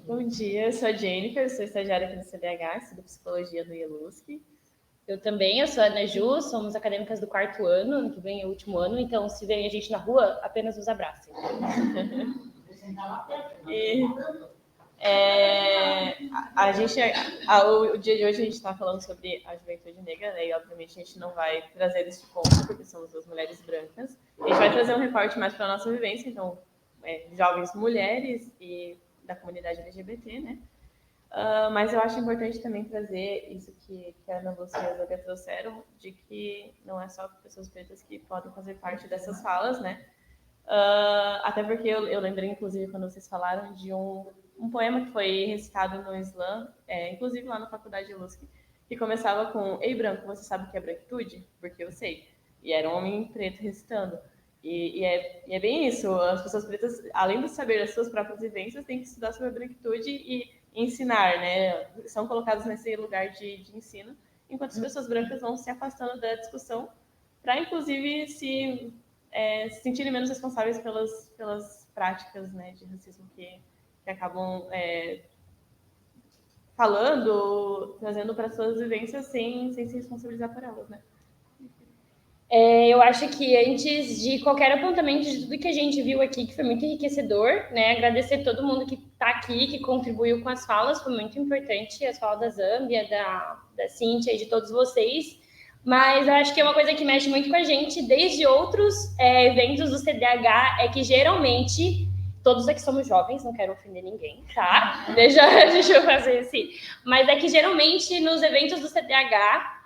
Bom dia, eu sou a Jennifer, sou estagiária aqui no CDH, estudo psicologia do IELUSC. Eu também, eu sou a Ana Ju, somos acadêmicas do 4º ano que vem é o último ano, então se verem a gente na rua, apenas nos abracem. O dia de hoje a gente está falando sobre a juventude negra, né? E obviamente a gente não vai trazer esse ponto, porque somos duas mulheres brancas. A gente vai trazer um recorte mais para a nossa vivência, então, jovens mulheres e da comunidade LGBT, né? Mas eu acho importante também trazer isso que a Ana Lúcia e a Zóbia trouxeram, de que não é só pessoas pretas que podem fazer parte dessas falas, né? Até porque eu lembrei, inclusive, quando vocês falaram de um poema que foi recitado no Islã, inclusive lá na faculdade de LUSC, que começava com: Ei, branco, você sabe o que é branquitude? Porque eu sei. E era um homem preto recitando. E é bem isso, as pessoas pretas, além de saber as suas próprias vivências, têm que estudar sobre a branquitude e ensinar, né? São colocados nesse lugar de ensino, enquanto as pessoas brancas vão se afastando da discussão para, inclusive, se sentirem menos responsáveis pelas práticas, né, de racismo que acabam falando, trazendo para suas vivências sem se responsabilizar por elas, né? Eu acho que antes de qualquer apontamento de tudo que a gente viu aqui, que foi muito enriquecedor, né? Agradecer todo mundo que está aqui, que contribuiu com as falas, foi muito importante, as falas da Zâmbia, da Cíntia e de todos vocês. Mas eu acho que é uma coisa que mexe muito com a gente, desde outros eventos do CDH, é que geralmente, todos aqui somos jovens, não quero ofender ninguém, tá? Deixa eu fazer assim. Mas é que geralmente nos eventos do CDH,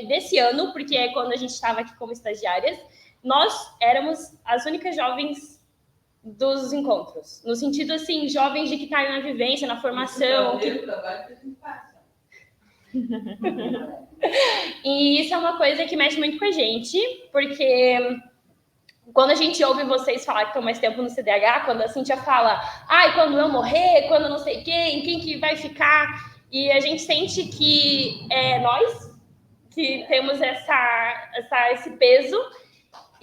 desse ano, porque é quando a gente estava aqui como estagiárias, nós éramos as únicas jovens dos encontros. No sentido, assim, jovens de que estar na vivência, na formação. E isso é uma coisa que mexe muito com a gente, porque quando a gente ouve vocês falar que estão mais tempo no CDH, quando a Cíntia fala, quando eu morrer, quando não sei quem que vai ficar, e a gente sente que nós que temos esse peso,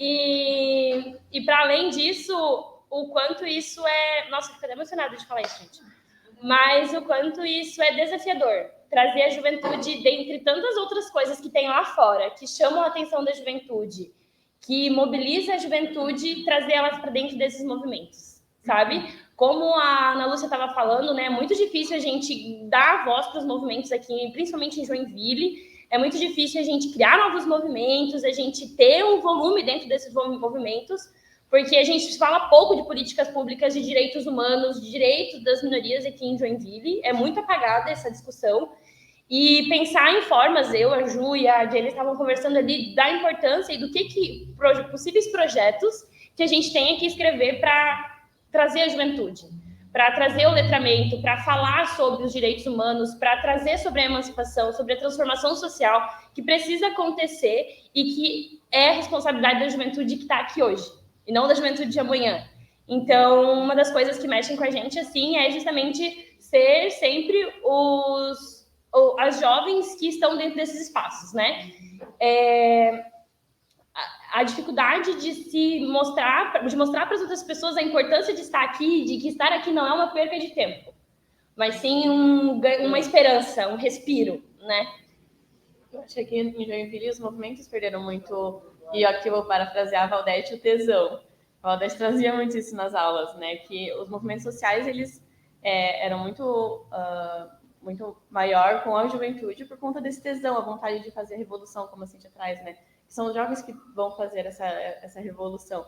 e para além disso, o quanto isso Nossa, fico emocionada de falar isso, gente. Mas o quanto isso é desafiador. Trazer a juventude, dentre tantas outras coisas que tem lá fora, que chamam a atenção da juventude, que mobiliza a juventude, trazer elas para dentro desses movimentos, sabe? Como a Ana Lúcia estava falando, né? É muito difícil a gente dar voz para os movimentos aqui, principalmente em Joinville. É muito difícil a gente criar novos movimentos, a gente ter um volume dentro desses movimentos, porque a gente fala pouco de políticas públicas de direitos humanos, de direitos das minorias aqui em Joinville. É muito apagada essa discussão. E pensar em formas, eu, a Ju e a Jenny estavam conversando ali da importância e do que possíveis projetos que a gente tenha que escrever para trazer a juventude, para trazer o letramento, para falar sobre os direitos humanos, para trazer sobre a emancipação, sobre a transformação social que precisa acontecer e que é a responsabilidade da juventude que está aqui hoje, e não da juventude de amanhã. Então, uma das coisas que mexem com a gente, assim, é justamente ser sempre as jovens que estão dentro desses espaços, né? A dificuldade de mostrar para as outras pessoas a importância de estar aqui, de que estar aqui não é uma perca de tempo, mas sim uma esperança, um respiro, né? Eu acho que aqui em Joinville os movimentos perderam muito, e aqui eu vou parafrasear a Valdete, o tesão. A Valdete trazia muito isso nas aulas, né? Que os movimentos sociais, eles eram muito maior com a juventude por conta desse tesão, a vontade de fazer a revolução, como a Cintia traz, né? Que são os jovens que vão fazer essa revolução.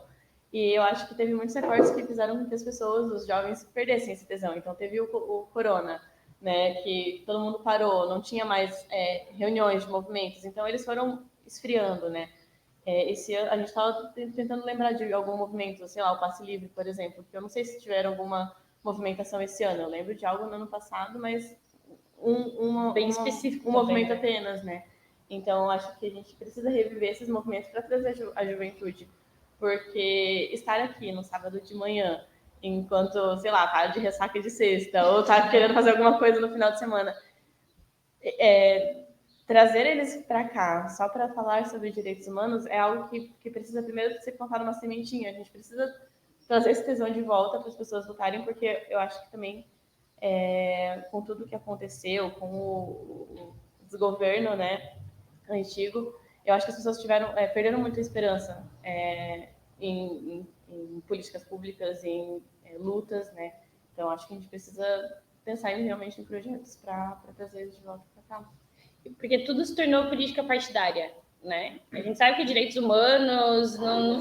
E eu acho que teve muitos recortes que fizeram com que as pessoas, os jovens, perdessem esse tesão. Então teve o Corona, né, que todo mundo parou, não tinha mais reuniões de movimentos, então eles foram esfriando, né? Esse ano, a gente estava tentando lembrar de algum movimento, sei lá, o Passe Livre, por exemplo, que eu não sei se tiveram alguma movimentação esse ano, eu lembro de algo no ano passado, mas bem específico um movimento apenas, né? Então, acho que a gente precisa reviver esses movimentos para trazer a juventude, porque estar aqui no sábado de manhã, enquanto, sei lá, tá de ressaca de sexta, ou tá querendo fazer alguma coisa no final de semana, trazer eles para cá só para falar sobre direitos humanos é algo que precisa primeiro ser plantado uma sementinha. A gente precisa trazer esse tesão de volta para as pessoas lutarem, porque eu acho que também com tudo que aconteceu, com o desgoverno, né, antigo, eu acho que as pessoas perderam muito a esperança em políticas públicas, em lutas, né? Então, acho que a gente precisa pensar realmente em projetos para trazer eles de volta para cá. Porque tudo se tornou política partidária, né? A gente sabe que direitos humanos não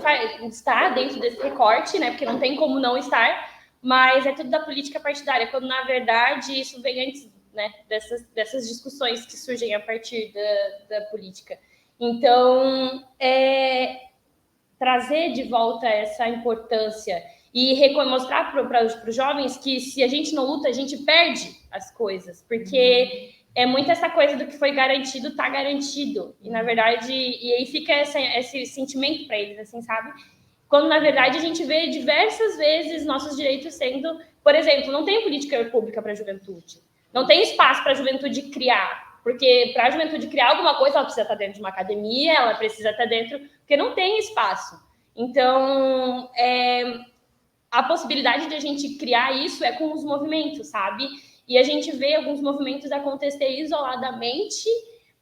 está dentro desse recorte, né? Porque não tem como não estar, mas é tudo da política partidária, quando na verdade isso vem antes, né? Dessas discussões que surgem a partir da política. Então, trazer de volta essa importância e mostrar para os jovens que se a gente não luta, a gente perde as coisas, porque é muito essa coisa do que foi garantido, está garantido. E, na verdade, e aí fica esse sentimento para eles, assim, sabe? Quando, na verdade, a gente vê diversas vezes nossos direitos sendo... Por exemplo, não tem política pública para a juventude. Não tem espaço para a juventude criar. Porque para a juventude criar alguma coisa, ela precisa estar dentro de uma academia, ela precisa estar dentro... Porque não tem espaço. Então, a possibilidade de a gente criar isso é com os movimentos, sabe? E a gente vê alguns movimentos acontecer isoladamente,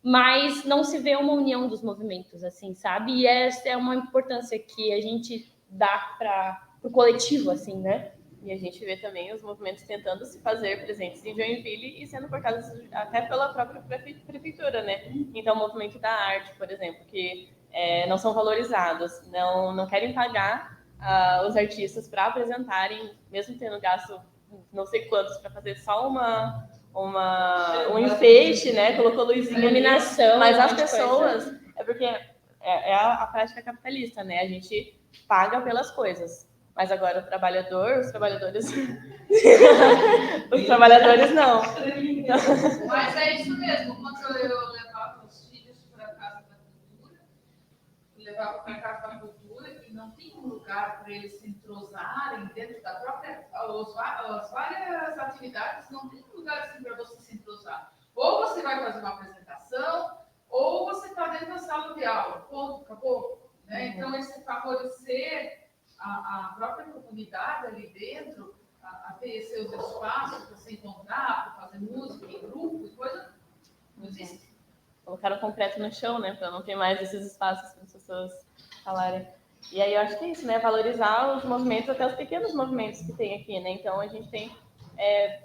mas não se vê uma união dos movimentos, assim, sabe? E essa é uma importância que a gente dá para o coletivo, assim, né? E a gente vê também os movimentos tentando se fazer presentes em Joinville e sendo cortados até pela própria prefeitura, né? Então, o movimento da arte, por exemplo, que não são valorizados, não querem pagar os artistas para apresentarem, mesmo tendo gasto não sei quantos para fazer só um enfeite, né? Colocou luzinha, iluminação, mas as pessoas é porque é a prática capitalista, né? A gente paga pelas coisas. Mas agora os trabalhadores os trabalhadores não. Mas é isso mesmo. Quando eu levava os filhos para a Casa da Cultura, e não tinha um lugar para eles se entrosarem dentro da própria... As várias atividades não tem um lugar assim para você se entrosar. Ou você vai fazer uma apresentação, ou você está dentro da sala de aula. Ponto, acabou. Né? Então, esse favorecer a própria comunidade ali dentro, a ter seus espaços para se encontrar, para fazer música em grupo e coisa, não existe. Colocaram o concreto no chão, né, para não ter mais esses espaços para as pessoas falarem. E aí eu acho que é isso, né, valorizar os movimentos, até os pequenos movimentos que tem aqui, né. Então a gente tem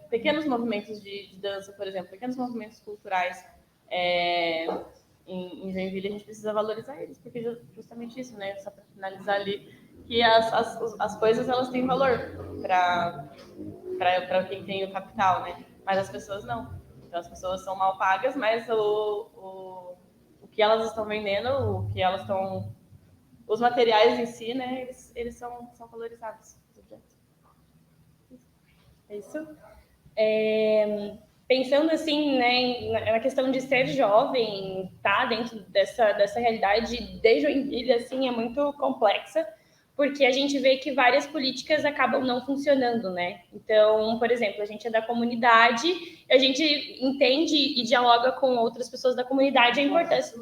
pequenos movimentos de dança, por exemplo, pequenos movimentos culturais em Joinville, a gente precisa valorizar eles, porque justamente isso, né, só para finalizar ali, que as coisas elas têm valor para quem tem o capital, né? Mas as pessoas não. Então as pessoas são mal pagas, mas o que elas estão vendendo, o que elas estão, os materiais em si, né? Eles são valorizados. É isso. Pensando assim, né, na questão de ser jovem, tá dentro dessa realidade de Joinville, assim, é muito complexa, porque a gente vê que várias políticas acabam não funcionando, né? Então, por exemplo, a gente é da comunidade, a gente entende e dialoga com outras pessoas da comunidade a importância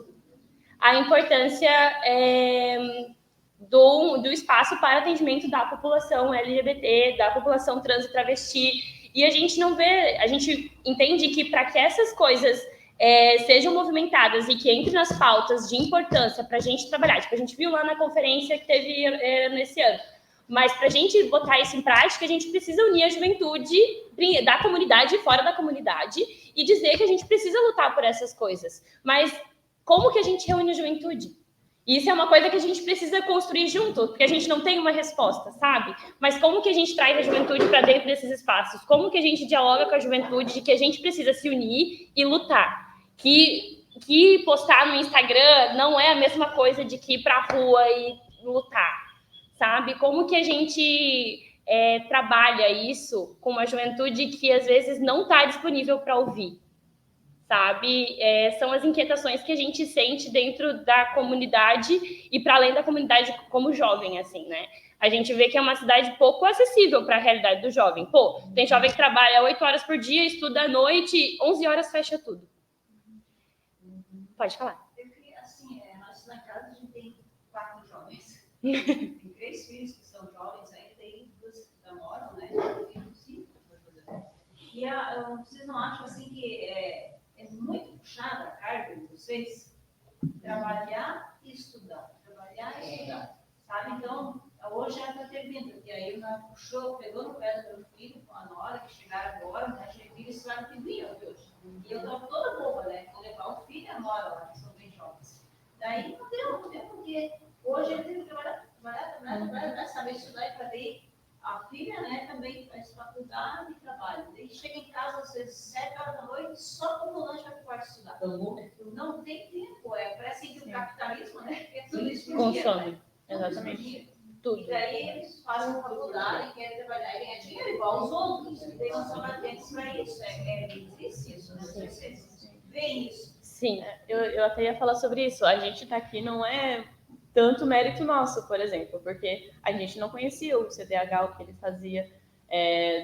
do espaço para atendimento da população LGBT, da população trans e travesti. E a gente não vê, a gente entende que para que essas coisas sejam movimentadas e que entrem nas pautas de importância para a gente trabalhar, tipo, a gente viu lá na conferência que teve nesse ano, mas para a gente botar isso em prática, a gente precisa unir a juventude da comunidade e fora da comunidade e dizer que a gente precisa lutar por essas coisas. Mas como que a gente reúne a juventude? Isso é uma coisa que a gente precisa construir junto, porque a gente não tem uma resposta, sabe? Mas como que a gente traz a juventude para dentro desses espaços? Como que a gente dialoga com a juventude de que a gente precisa se unir e lutar? Que postar no Instagram não é a mesma coisa de que ir para a rua e lutar, sabe? Como que a gente trabalha isso com uma juventude que às vezes não está disponível para ouvir? Sabe? São as inquietações que a gente sente dentro da comunidade e para além da comunidade como jovem, assim, né? A gente vê que é uma cidade pouco acessível para a realidade do jovem. Pô, tem jovem que trabalha 8 horas por dia, estuda à noite, 11 horas fecha tudo. Pode falar. Eu queria, assim, nós na casa a gente tem 4 jovens. Tem 3 filhos que são jovens ainda, tem 2 que namoram, né? Tem 5. E vocês não acham assim que é muito puxada a carga de vocês? Trabalhar e estudar, sabe? Então, hoje era para ter vindo, porque aí ela puxou, pegou no pé do meu filho, na hora que chegaram agora, né? Cheguei e falaram que vinha hoje. E eu estava toda boba, né? Vou levar o filho agora lá, que são bem jovens. Daí não deu, porque hoje ele teve que trabalhar, saber estudar e fazer. A filha, né, também faz faculdade e trabalho. Daí chega em casa às vezes 7 horas da noite, só com o lanche vai para o quarto estudar. Não tem tempo, parece que o capitalismo, né? É tudo isso por dia. Consome, exatamente. Tudo. E daí eles fazem faculdade e querem trabalhar e ganhar dinheiro igual os outros. E daí não são atentos para isso. É triste isso, né? Vocês veem isso. Sim. Eu até ia falar sobre isso. A gente tá aqui não é tanto mérito nosso, por exemplo, porque a gente não conhecia o CDH, o que ele fazia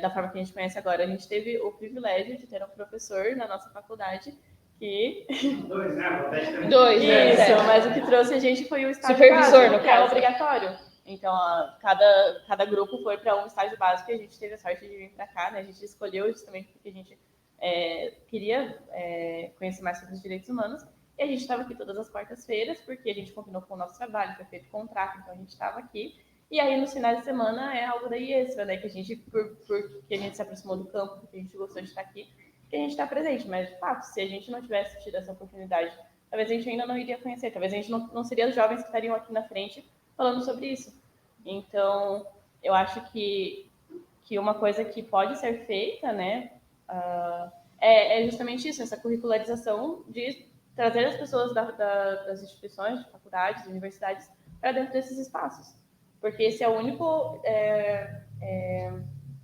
da forma que a gente conhece agora. A gente teve o privilégio de ter um professor na nossa faculdade que... Dois, né? Dois, Isso, mas o que trouxe a gente foi o estágio Supervisor, básico, no que é caso. obrigatório. Então, cada grupo foi para um estágio básico e a gente teve a sorte de vir para cá, né? A gente escolheu justamente porque a gente queria conhecer mais sobre os direitos humanos. E a gente estava aqui todas as quartas-feiras, porque a gente combinou com o nosso trabalho, foi feito contrato, então a gente estava aqui. E aí, nos finais de semana, é algo daí extra, né? Que a gente, porque a gente se aproximou do campo, porque a gente gostou de estar aqui, que a gente está presente. Mas, de fato, se a gente não tivesse tido essa oportunidade, talvez a gente ainda não iria conhecer, talvez a gente não seria os jovens que estariam aqui na frente falando sobre isso. Então, eu acho que uma coisa que pode ser feita, né, é justamente isso, essa curricularização de trazer as pessoas das instituições, de faculdades, de universidades, para dentro desses espaços. Porque esse é o único...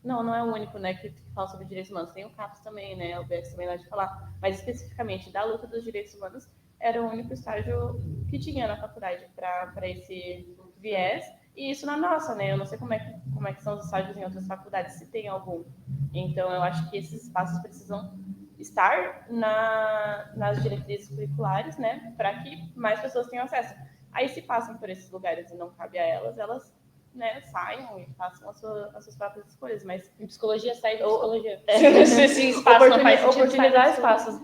não é o único, né, que fala sobre direitos humanos. Tem o CAPS também, né, o BS também lá de falar. Mas, especificamente, da luta dos direitos humanos, era o único estágio que tinha na faculdade para esse viés. E isso na nossa, né? Eu não sei como é que são os estágios em outras faculdades, se tem algum. Então, eu acho que esses espaços precisam estar nas diretrizes curriculares, né, para que mais pessoas tenham acesso. Aí, se passam por esses lugares e não cabe a elas, né, saiam e façam as suas próprias escolhas. Mas Em psicologia sai de psicologia. Esse espaço não faz sentido, oportunizar espaços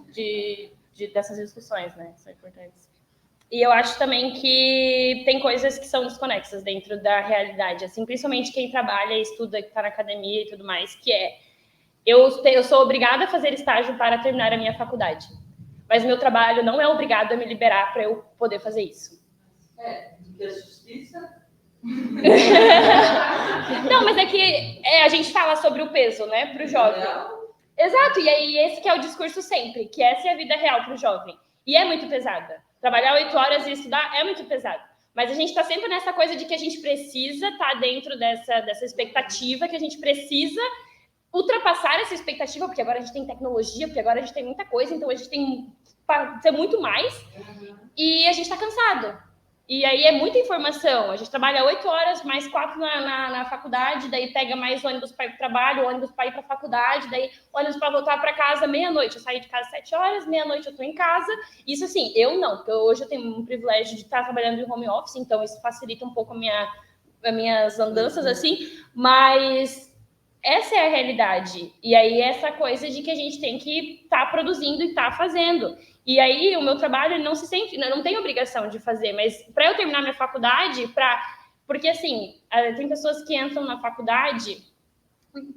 dessas discussões, né, são importantes. E eu acho também que tem coisas que são desconexas dentro da realidade, assim, principalmente quem trabalha e estuda, que está na academia e tudo mais, que eu sou obrigada a fazer estágio para terminar a minha faculdade, mas meu trabalho não é obrigado a me liberar para eu poder fazer isso. Porque a justiça... Não, mas é que a gente fala sobre o peso, né, para o jovem. Exato, e aí esse que é o discurso sempre, que essa é a vida real para o jovem. E é muito pesada. Trabalhar 8 horas e estudar é muito pesado. Mas a gente está sempre nessa coisa de que a gente precisa estar dentro dessa expectativa, que a gente precisa ultrapassar essa expectativa, porque agora a gente tem tecnologia, porque agora a gente tem muita coisa, então a gente tem que ser muito mais. E a gente está cansado. E aí é muita informação. A gente trabalha 8 horas, mais 4 na faculdade, daí pega mais ônibus para ir para o trabalho, ônibus para ir para a faculdade, daí ônibus para voltar para casa meia-noite. Eu saí de casa 7 horas, meia-noite eu estou em casa. Isso assim, eu não, porque hoje eu tenho um privilégio de estar trabalhando em home office, então isso facilita um pouco as minhas andanças, assim, mas essa é a realidade. E aí essa coisa de que a gente tem que estar produzindo e estar fazendo. E aí o meu trabalho não tem obrigação de fazer, mas para eu terminar minha faculdade, porque assim, tem pessoas que entram na faculdade,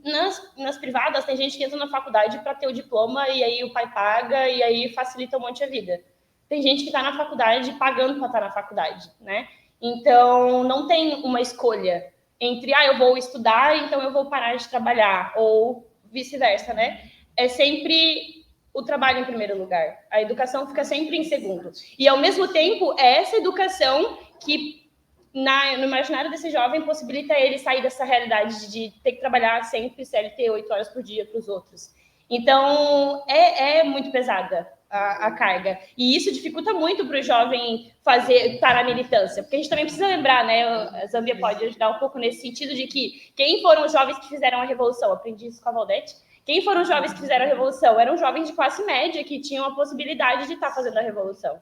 nas privadas tem gente que entra na faculdade para ter o diploma e aí o pai paga e aí facilita um monte a vida. Tem gente que está na faculdade pagando para estar na faculdade, né? Então não tem uma escolha entre, eu vou estudar, então eu vou parar de trabalhar, ou vice-versa, né? É sempre o trabalho em primeiro lugar. A educação fica sempre em segundo. E, ao mesmo tempo, é essa educação que, no imaginário desse jovem, possibilita ele sair dessa realidade de ter que trabalhar sempre CLT 8 horas por dia para os outros. Então, é muito pesada a carga. E isso dificulta muito para o jovem estar na militância. Porque a gente também precisa lembrar, né? A Zâmbia pode ajudar um pouco nesse sentido de que quem foram os jovens que fizeram a revolução? Aprendi isso com a Valdete. Quem foram os jovens que fizeram a revolução? Eram jovens de classe média que tinham a possibilidade de estar fazendo a revolução.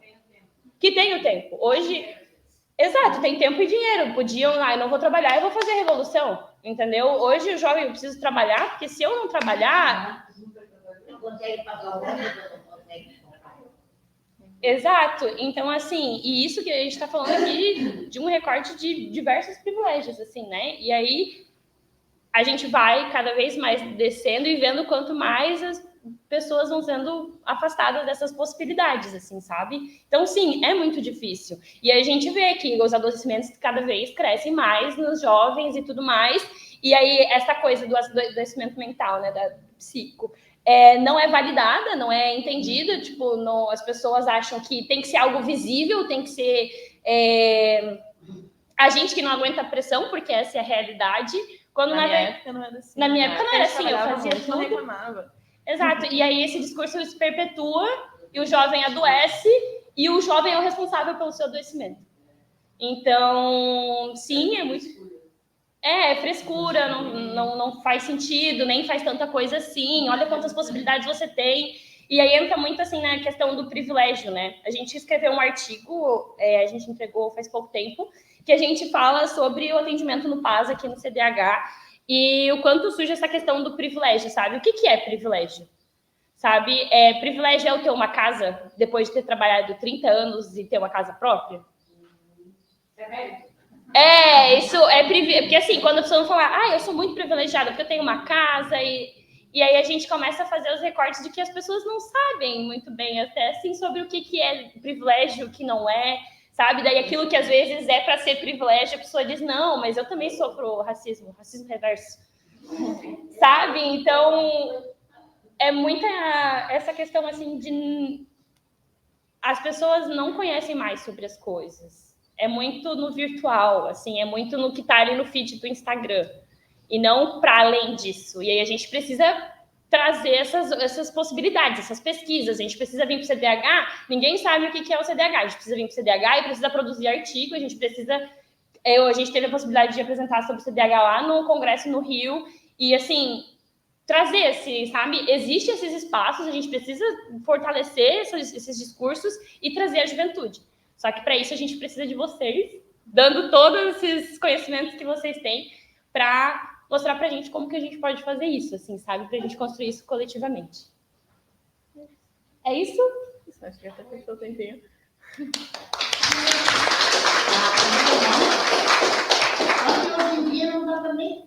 Que tem o tempo. Hoje, exato, tem tempo e dinheiro. Podiam, eu não vou trabalhar, eu vou fazer a revolução. Entendeu? Hoje o jovem, eu preciso trabalhar, porque se eu não trabalhar... consegue pagar o ônibus, não consegue comprar. Exato. Então, assim, e isso que a gente está falando aqui de um recorte de diversos privilégios, assim, né? E aí a gente vai cada vez mais descendo e vendo quanto mais as pessoas vão sendo afastadas dessas possibilidades, assim, sabe? Então, sim, é muito difícil. E a gente vê que os adoecimentos cada vez crescem mais nos jovens e tudo mais. E aí, essa coisa do adoecimento mental, né, da psico, não é validada, não é entendida. Tipo, as pessoas acham que tem que ser algo visível, tem que ser a gente que não aguenta a pressão, porque essa é a realidade. Quando Na minha época não era assim. Na minha época não era assim, eu trabalhava fazia muito, não tudo. reclamava. Exato. E aí esse discurso se perpetua e o jovem adoece e o jovem é o responsável pelo seu adoecimento. Então, sim, é muito... É frescura, não faz sentido, nem faz tanta coisa assim. Olha quantas possibilidades você tem. E aí entra muito assim na questão do privilégio, né? A gente escreveu um artigo, a gente entregou faz pouco tempo, que a gente fala sobre o atendimento no PAS aqui no CDH e o quanto surge essa questão do privilégio, sabe? O que é privilégio? Sabe? Privilégio é eu ter uma casa depois de ter trabalhado 30 anos e ter uma casa própria? Isso é privilégio. Porque assim, quando a pessoa fala, eu sou muito privilegiada porque eu tenho uma casa e aí a gente começa a fazer os recortes de que as pessoas não sabem muito bem até assim sobre o que é privilégio, o que não é, sabe? Daí aquilo que às vezes é para ser privilégio, a pessoa diz, não, mas eu também sofro racismo reverso, sabe? Então, é muita essa questão assim de as pessoas não conhecem mais sobre as coisas. É muito no virtual, assim, é muito no que está ali no feed do Instagram. E não para além disso. E aí a gente precisa trazer essas possibilidades, essas pesquisas. A gente precisa vir para o CDH, ninguém sabe o que é o CDH. A gente precisa vir para o CDH e precisa produzir artigo, a gente precisa... a gente teve a possibilidade de apresentar sobre o CDH lá no Congresso no Rio. E, assim, trazer sabe? Existem esses espaços, a gente precisa fortalecer esses discursos e trazer a juventude. Só que para isso a gente precisa de vocês, dando todos esses conhecimentos que vocês têm para mostrar para a gente como que a gente pode fazer isso, assim, sabe? Para a gente construir isso coletivamente. É isso? Acho que até fechou o tempinho. Hoje em dia não dá também...